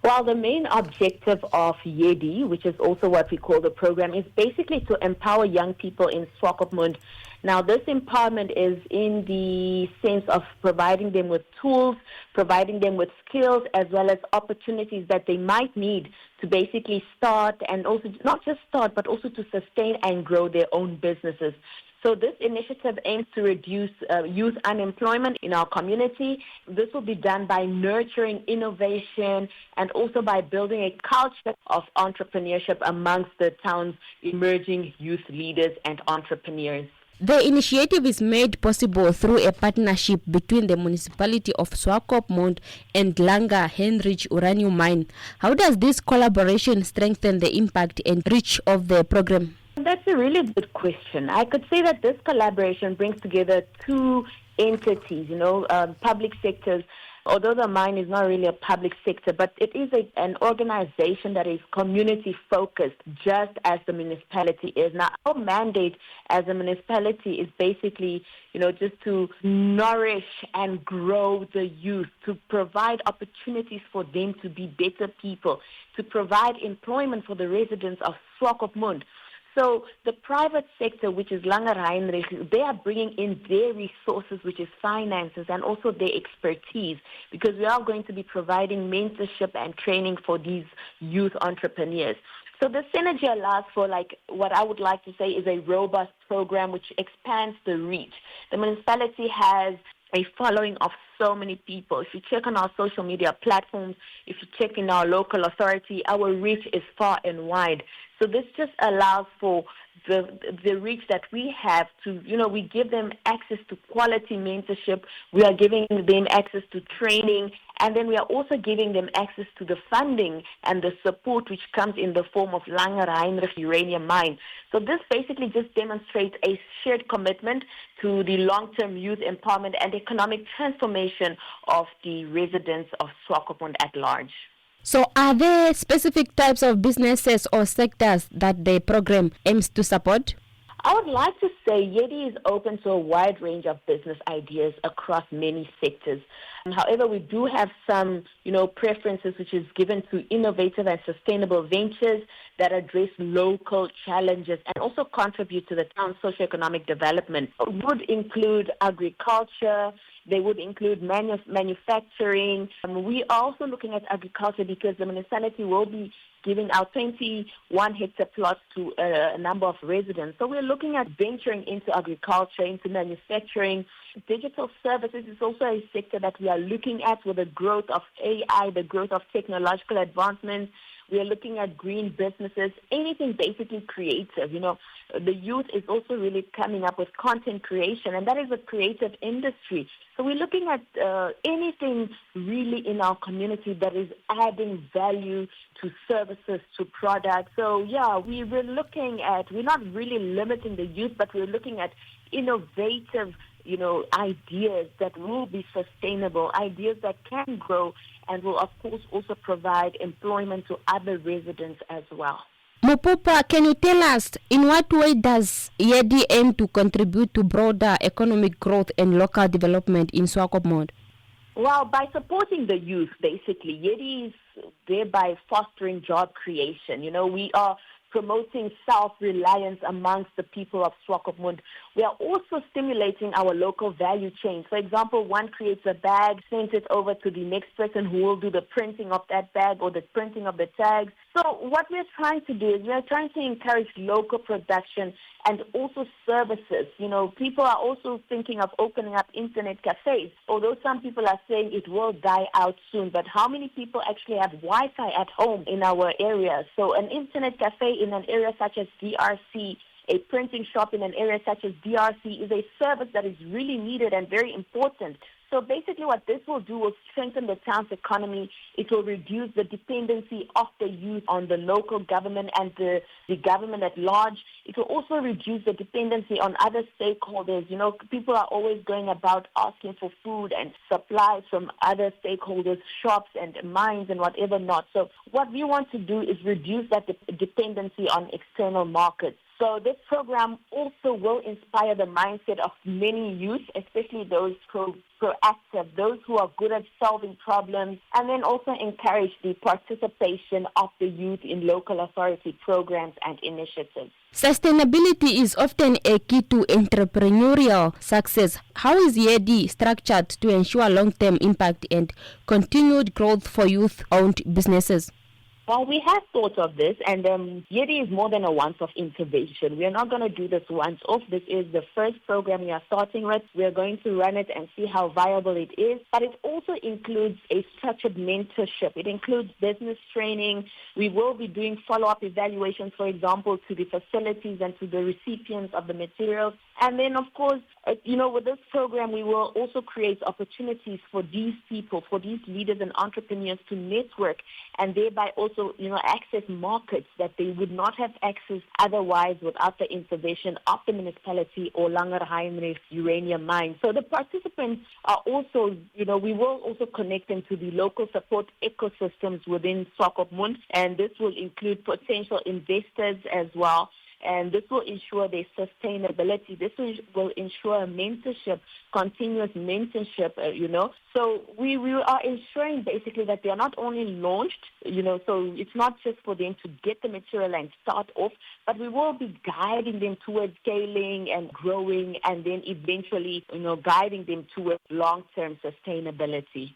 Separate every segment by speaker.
Speaker 1: Well, the main objective of YEDI, which is also what we call the program, is basically to empower young people in Swakopmund. Now, this empowerment is in the sense of providing them with tools, providing them with skills, as well as opportunities that they might need to basically start and also not just start, but also to sustain and grow their own businesses. So this initiative aims to reduce youth unemployment in our community. This will be done by nurturing innovation and also by building a culture of entrepreneurship amongst the town's emerging youth leaders and entrepreneurs.
Speaker 2: The initiative is made possible through a partnership between the Municipality of Swakopmund and Langer Heinrich Uranium Mine. How does this collaboration strengthen the impact and reach of the program?
Speaker 1: That's a really good question. I could say that this collaboration brings together two entities, public sectors. Although the mine is not really a public sector, but it is an organization that is community-focused, just as the municipality is. Now, our mandate as a municipality is basically, just to nourish and grow the youth, to provide opportunities for them to be better people, to provide employment for the residents of Swakopmund. So the private sector, which is Langer Heinrich, they are bringing in their resources, which is finances, and also their expertise, because we are going to be providing mentorship and training for these youth entrepreneurs. So the synergy allows for, what I would like to say is a robust program which expands the reach. The municipality has a following of so many people. If you check on our social media platforms, if you check in our local authority, our reach is far and wide. So this just allows for the reach that we have to, we give them access to quality mentorship. We are giving them access to training, and then we are also giving them access to the funding and the support which comes in the form of Langer Heinrich Uranium Mine. So this basically just demonstrates a shared commitment to the long-term youth empowerment and economic transformation of the residents of Swakopmund at large.
Speaker 2: So are there specific types of businesses or sectors that the program aims to support?
Speaker 1: I would like to say YEDI is open to a wide range of business ideas across many sectors. However, we do have some, preferences which is given to innovative and sustainable ventures that address local challenges and also contribute to the town's socioeconomic development. It would include agriculture. They would include manufacturing. We are also looking at agriculture because the municipality will be giving out 21 hectare plots to a number of residents. So we're looking at venturing into agriculture, into manufacturing. Digital services is also a sector that we are looking at with the growth of AI, the growth of technological advancements. We are looking at green businesses, anything basically creative. The youth is also really coming up with content creation, and that is a creative industry. So we're looking at anything really in our community that is adding value to services, to products. So, we're not really limiting the youth, but we're looking at innovative ideas that will be sustainable, ideas that can grow and will, of course, also provide employment to other residents as well.
Speaker 2: Mupupa, can you tell us in what way does YEDI aim to contribute to broader economic growth and local development in Swakopmund?
Speaker 1: Well, by supporting the youth, basically, YEDI is thereby fostering job creation. We are promoting self-reliance amongst the people of Swakopmund. We are also stimulating our local value chain. For example, one creates a bag, sends it over to the next person who will do the printing of that bag or the printing of the tags. So what we're trying to do is we're trying to encourage local production and also services. People are also thinking of opening up internet cafes, although some people are saying it will die out soon. But how many people actually have Wi-Fi at home in our area? So an internet cafe in an area such as DRC, a printing shop in an area such as DRC is a service that is really needed and very important. So basically what this will do will strengthen the town's economy. It will reduce the dependency of the youth on the local government and the government at large. It will also reduce the dependency on other stakeholders. People are always going about asking for food and supplies from other stakeholders, shops and mines and whatever not. So what we want to do is reduce that dependency on external markets. So this program also will inspire the mindset of many youth, especially those proactive, those who are good at solving problems, and then also encourage the participation of the youth in local authority programs and initiatives.
Speaker 2: Sustainability is often a key to entrepreneurial success. How is YEDI structured to ensure long-term impact and continued growth for youth-owned businesses?
Speaker 1: Well, we have thought of this, and YEDI is more than a once-off intervention. We are not going to do this once-off. This is the first program we are starting with. We are going to run it and see how viable it is. But it also includes a structured mentorship. It includes business training. We will be doing follow-up evaluations, for example, to the facilities and to the recipients of the materials. And then, of course, with this program, we will also create opportunities for these people, for these leaders and entrepreneurs to network and thereby also, access markets that they would not have access otherwise without the intervention of the municipality or Langer Heinrich Uranium Mine. So the participants are also, we will also connect them to the local support ecosystems within Swakopmund, and this will include potential investors as well. And this will ensure their sustainability. This will ensure mentorship, continuous mentorship, So we are ensuring basically that they are not only launched, so it's not just for them to get the material and start off, but we will be guiding them towards scaling and growing and then eventually, guiding them towards long-term sustainability.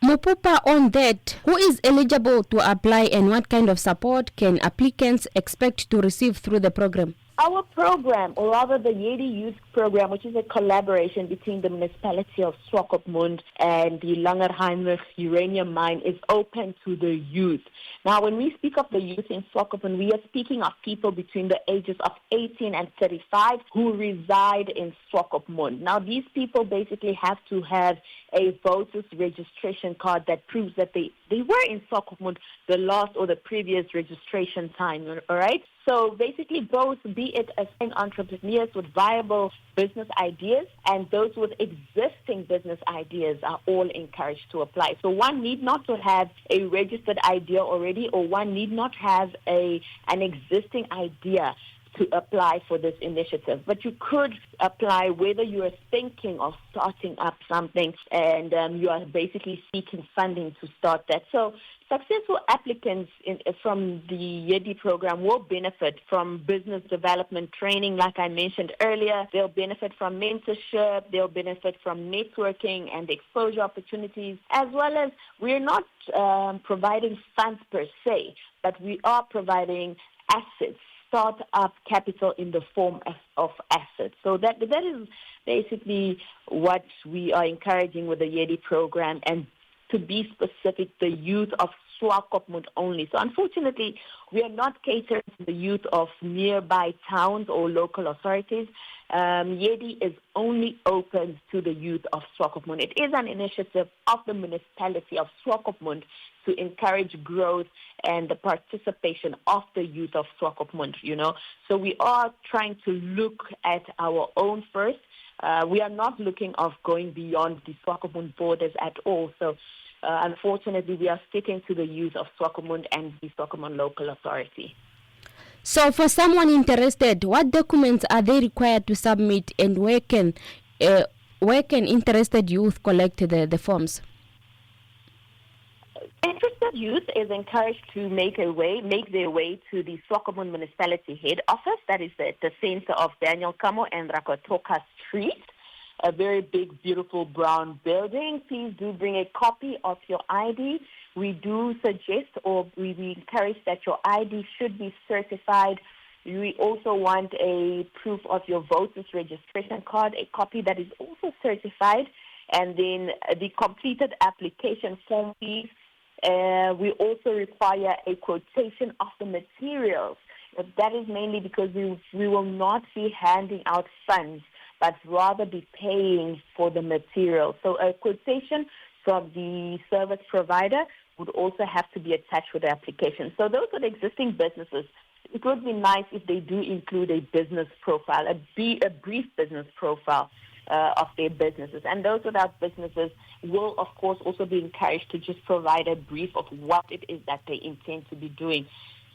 Speaker 2: Mupupa, on that, who is eligible to apply and what kind of support can applicants expect to receive through the program?
Speaker 1: Our program, or rather the YEDI Youth Program, which is a collaboration between the Municipality of Swakopmund and the Langer Heinrich Uranium Mine, is open to the youth. Now, when we speak of the youth in Swakopmund, we are speaking of people between the ages of 18 and 35 who reside in Swakopmund. Now, these people basically have to have a voters registration card that proves that they were in Swakopmund the last or the previous registration time, all right? So basically both, be it as entrepreneurs with viable business ideas and those with existing business ideas, are all encouraged to apply. So one need not to have a registered idea already, or one need not have an existing idea to apply for this initiative. But you could apply whether you are thinking of starting up something and you are basically seeking funding to start that. So successful applicants from the YEDI program will benefit from business development training, like I mentioned earlier. They'll benefit from mentorship. They'll benefit from networking and exposure opportunities, as well as we're not providing funds per se, but we are providing assets, start-up capital in the form of assets. So that is basically what we are encouraging with the YEDI program, and to be specific, the youth of Swakopmund only. So unfortunately, we are not catering to the youth of nearby towns or local authorities. YEDI is only open to the youth of Swakopmund. It is an initiative of the Municipality of Swakopmund to encourage growth and the participation of the youth of Swakopmund, So we are trying to look at our own first. We are not looking of going beyond the Swakopmund borders at all. So unfortunately, we are sticking to the youth of Swakopmund and the Swakopmund local authority.
Speaker 2: So for someone interested, what documents are they required to submit, and where can interested youth collect the forms?
Speaker 1: Interested youth is encouraged to make their way to the Swakopmund Municipality head office. That is at the center of Daniel Kamo and Rakotoka Street, a very big, beautiful brown building. Please do bring a copy of your ID. We do suggest, or we encourage, that your ID should be certified. We also want a proof of your voters registration card, a copy that is also certified, and then the completed application form, please. We also require a quotation of the materials. That is mainly because we will not be handing out funds, but rather be paying for the material. So a quotation from the service provider would also have to be attached with the application. So those are the existing businesses. It would be nice if they do include a business profile, a brief business profile of their businesses. And those without businesses will, of course, also be encouraged to just provide a brief of what it is that they intend to be doing.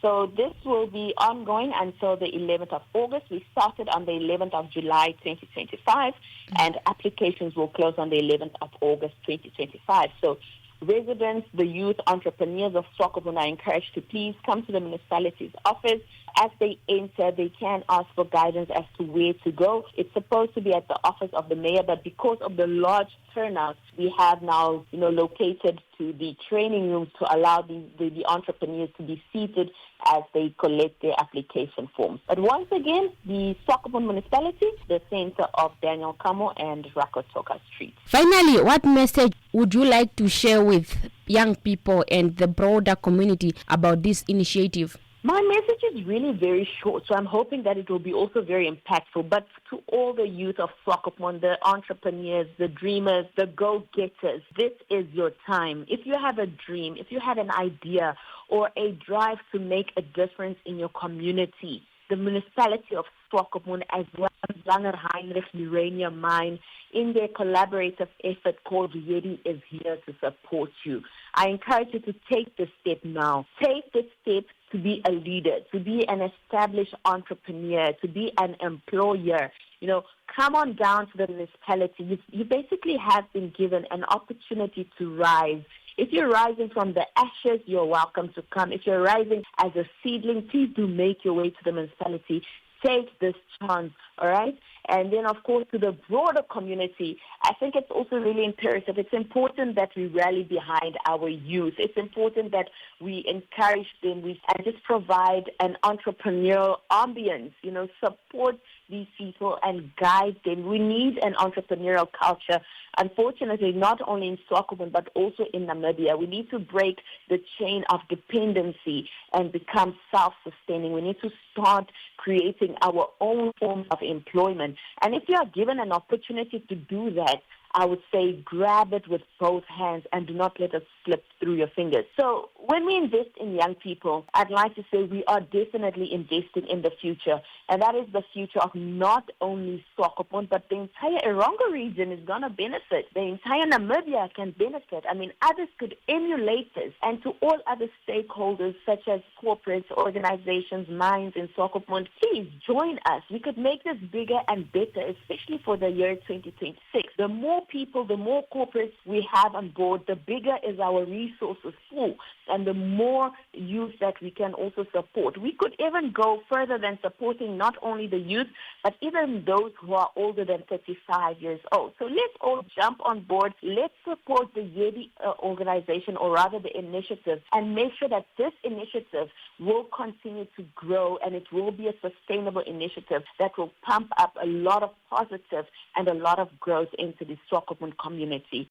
Speaker 1: So this will be ongoing until the 11th of August. We started on the 11th of July 2025, and applications will close on the 11th of August 2025. So residents, the youth, entrepreneurs of Swakopmund are encouraged to please come to the municipality's office. As they enter, they can ask for guidance as to where to go. It's supposed to be at the office of the mayor, but because of the large turnout, we have now, located to the training rooms to allow the entrepreneurs to be seated as they collect their application forms. But once again, the Swakopmund municipality, the center of Daniel Kamo and Rakotoka Street.
Speaker 2: Finally, what message would you like to share with young people and the broader community about this initiative?
Speaker 1: My message is really very short, so I'm hoping that it will be also very impactful. But to all the youth of Swakopmund, the entrepreneurs, the dreamers, the go-getters, this is your time. If you have a dream, if you have an idea or a drive to make a difference in your community, the Municipality of Swakopmund as well as Langer Heinrich Uranium Mine in their collaborative effort called YEDI is here to support you. I encourage you to take the step now. Take the step to be a leader, to be an established entrepreneur, to be an employer. Come on down to the municipality. You basically have been given an opportunity to rise. If you're rising from the ashes, you're welcome to come. If you're rising as a seedling, please do make your way to the municipality. Take this chance, all right? And then, of course, to the broader community, I think it's also really imperative. It's important that we rally behind our youth. It's important that we encourage them and just provide an entrepreneurial ambience, support these people and guide them. We need an entrepreneurial culture, unfortunately, not only in Swakopmund, but also in Namibia. We need to break the chain of dependency and become self-sustaining. We need to start creating our own forms of employment. And if you are given an opportunity to do that, I would say grab it with both hands and do not let it slip through your fingers. So when we invest in young people, I'd like to say we are definitely investing in the future. And that is the future of not only Swakopmund, but the entire Erongo region is going to benefit. The entire Namibia can benefit. Others could emulate this. And to all other stakeholders, such as corporates, organizations, mines in Swakopmund, please join us. We could make this bigger and better, especially for the year 2026. The more people, the more corporates we have on board, the bigger is our resources pool and the more youth that we can also support. We could even go further than supporting not only the youth, but even those who are older than 35 years old. So let's all jump on board. Let's support the YEDI organization, or rather the initiative, and make sure that this initiative will continue to grow and it will be a sustainable initiative that will pump up a lot of positive and a lot of growth into the Swakopmund community.